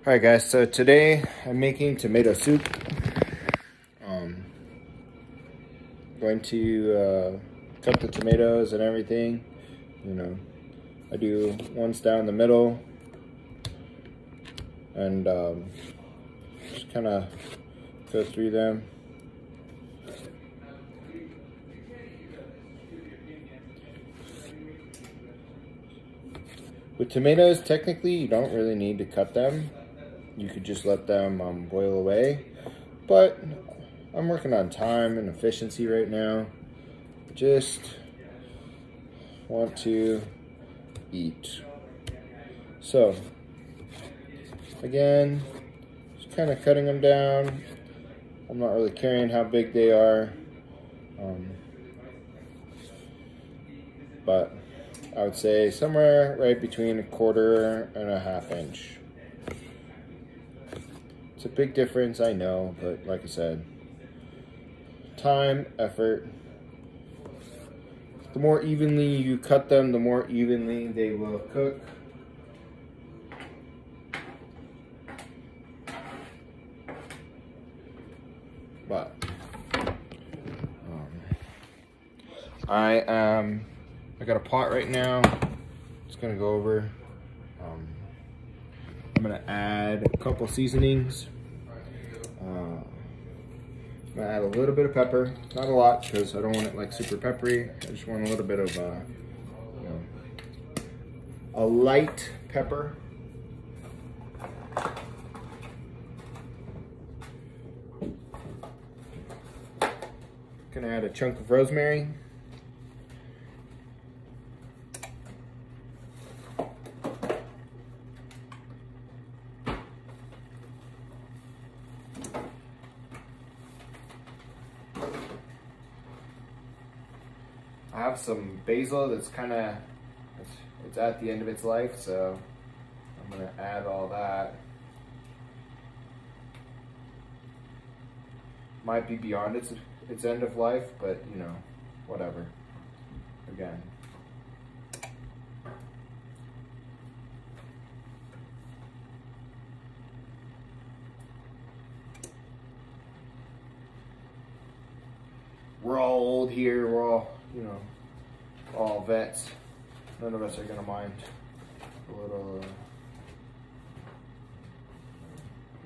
Alright guys, so today I'm making tomato soup. Going to cut the tomatoes and everything. You know, I do ones down the middle and just kind of go through them. With tomatoes, technically you don't really need to cut them. You could just let them boil away, but I'm working on time and efficiency right now. Just want to eat. So, again, just kind of cutting them down. I'm not really caring how big they are, but I would say somewhere right between 1/4 and 1/2 inch. It's a big difference, I know, but like I said, time, effort. The more evenly you cut them, the more evenly they will cook. But I got a pot right now. Just gonna go over. I'm gonna add a couple seasonings. I'm gonna add a little bit of pepper, not a lot, because I don't want it like super peppery. I just want a little bit of, you know, a light pepper. Gonna add a chunk of rosemary. I have some basil that's kind of, it's at the end of its life, so I'm gonna add all that. Might be beyond its end of life, but you know, whatever. Again. We're all old here, we're all, you know, all vets. None of us are gonna mind a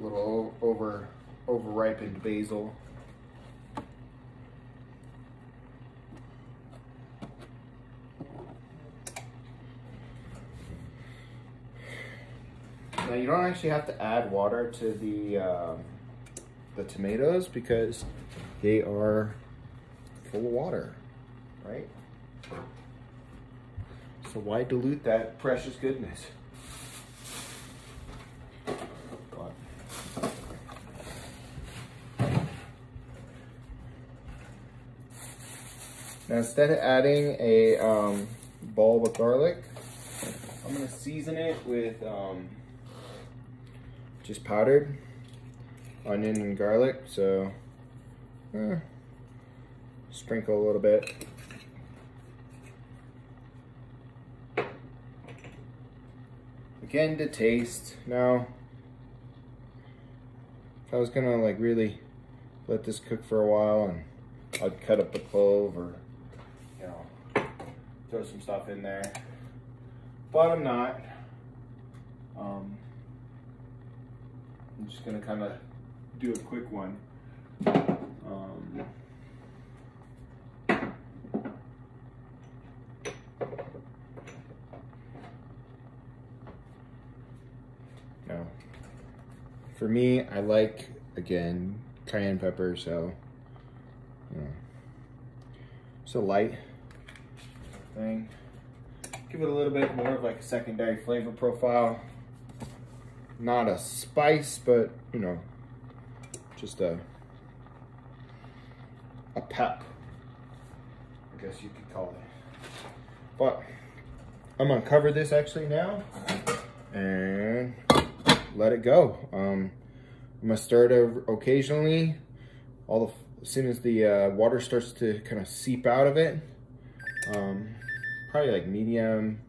little over-ripened basil. Now you don't actually have to add water to the tomatoes because they are full of water, right? So why dilute that precious goodness? Now instead of adding a bulb of garlic, I'm gonna season it with just powdered onion and garlic. So sprinkle a little bit. Again, to taste. Now, if I was gonna like really let this cook for a while, and I'd cut up a clove or, you know, throw some stuff in there, but I'm not. I'm just gonna kind of do a quick one. Now, for me, I like, again, cayenne pepper, so, you know, it's a light thing. Give it a little bit more of like a secondary flavor profile. Not a spice, but, you know, just a pep, I guess you could call it. But I'm gonna cover this actually now and let it go. I'm gonna stir it occasionally. As soon as the water starts to kind of seep out of it, probably like medium,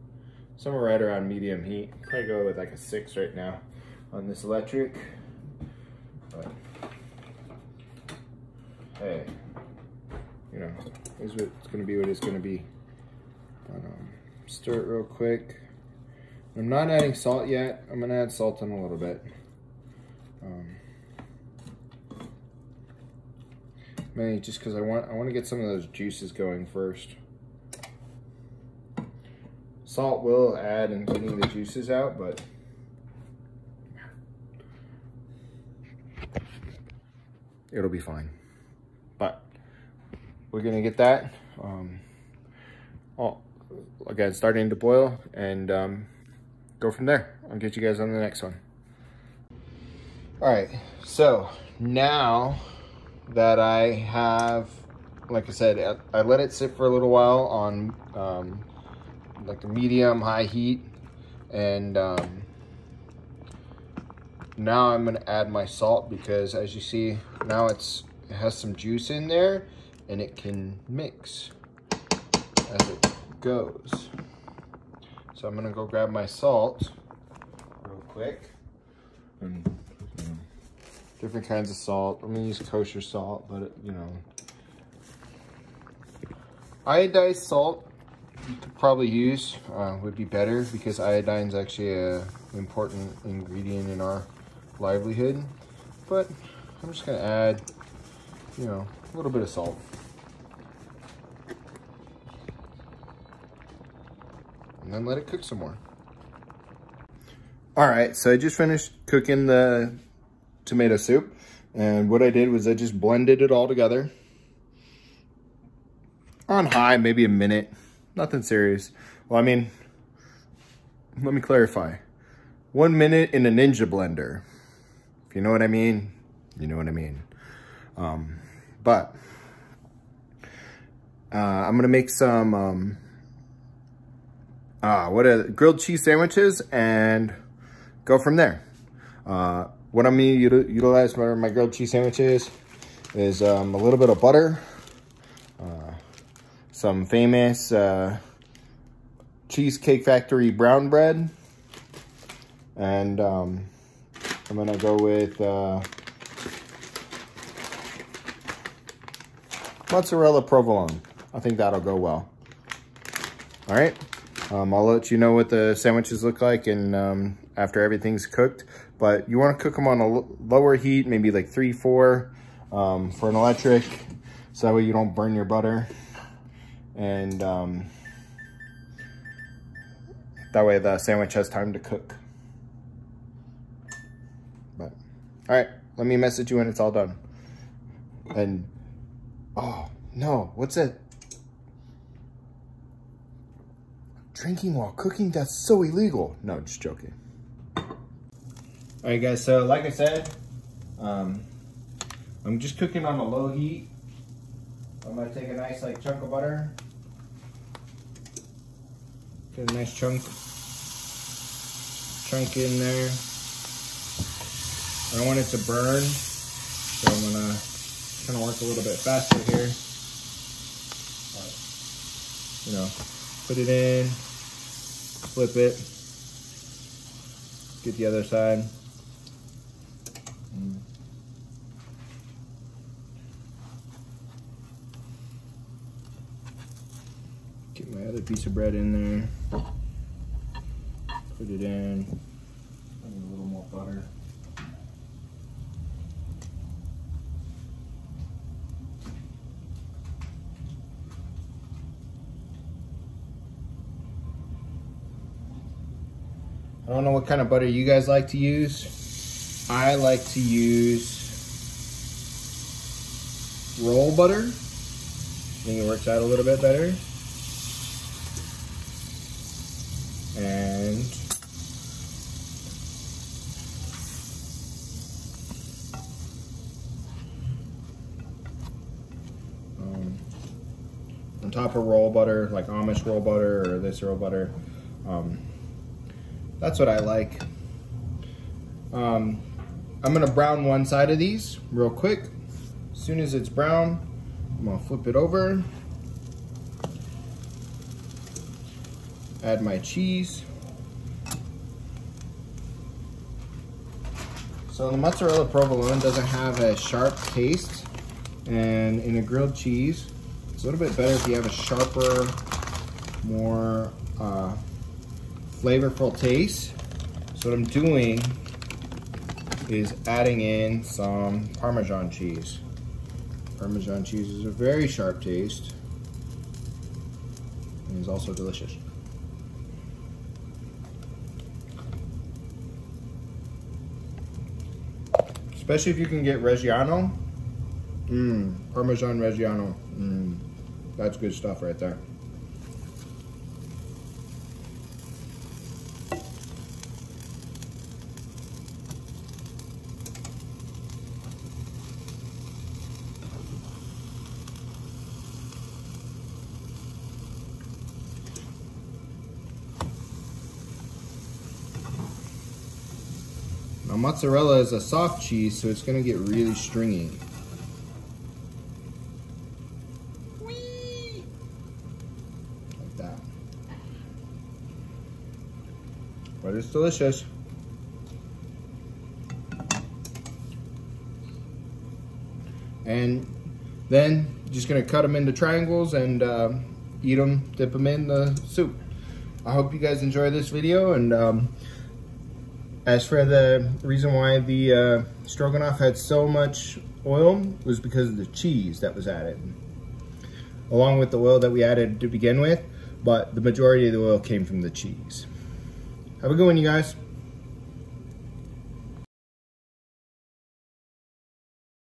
somewhere right around medium heat. Probably go with like a 6 right now. on this electric. But hey, you know, it's gonna be what it's gonna be. But, stir it real quick. I'm not adding salt yet. I'm gonna add salt in a little bit. Mainly just because I want to get some of those juices going first. Salt will add in getting the juices out, but it'll be fine. But we're gonna get that again starting to boil, and go from there. I'll get you guys on the next one. All right, so now that I have, like I said, I let it sit for a little while on like a medium high heat, and now I'm gonna add my salt, because as you see now it has some juice in there and it can mix as it goes. So I'm gonna go grab my salt real quick, and different kinds of salt. I'm gonna use kosher salt, but you know, iodized salt you could probably use, would be better, because iodine is actually an important ingredient in our livelihood. But I'm just gonna add, you know, a little bit of salt. And then let it cook some more. All right, so I just finished cooking the tomato soup, and what I did was I just blended it all together on high, maybe a minute. Nothing serious. Well, I mean, let me clarify. 1 minute in a Ninja blender. If you know what I mean, you know what I mean. But I'm gonna make some grilled cheese sandwiches and go from there. What I'm gonna utilize for my grilled cheese sandwiches is a little bit of butter, some famous Cheesecake Factory brown bread, and I'm gonna go with mozzarella provolone. I think that'll go well. All right, I'll let you know what the sandwiches look like and after everything's cooked. But you want to cook them on a lower heat, maybe like 3-4 for an electric, so that way you don't burn your butter. And that way the sandwich has time to cook. But all right, let me message you when it's all done. And oh no, what's that? Drinking while cooking? That's so illegal. No, just joking. All right, guys. So like I said, I'm just cooking on a low heat. I'm gonna take a nice chunk of butter. Get a nice chunk in there. I don't want it to burn, so I'm gonna kind of work a little bit faster here. You know, put it in, flip it, get the other side. Get my other piece of bread in there, put it in, add a little more butter. I don't know what kind of butter you guys like to use. I like to use roll butter. I think it works out a little bit better. And on top of roll butter, like Amish roll butter or this roll butter, that's what I like. I'm gonna brown one side of these real quick. As soon as it's brown, I'm gonna flip it over. Add my cheese. So the mozzarella provolone doesn't have a sharp taste, and in a grilled cheese, it's a little bit better if you have a sharper, more flavorful taste. So what I'm doing is adding in some Parmesan cheese. Parmesan cheese is a very sharp taste and is also delicious. Especially if you can get Reggiano. Parmesan Reggiano. That's good stuff right there. Now mozzarella is a soft cheese, so it's gonna get really stringy. Whee! Like that. But it's delicious. And then just gonna cut them into triangles and eat them, dip them in the soup. I hope you guys enjoy this video, and as for the reason why the stroganoff had so much oil was because of the cheese that was added, along with the oil that we added to begin with, but the majority of the oil came from the cheese. Have a good one, you guys.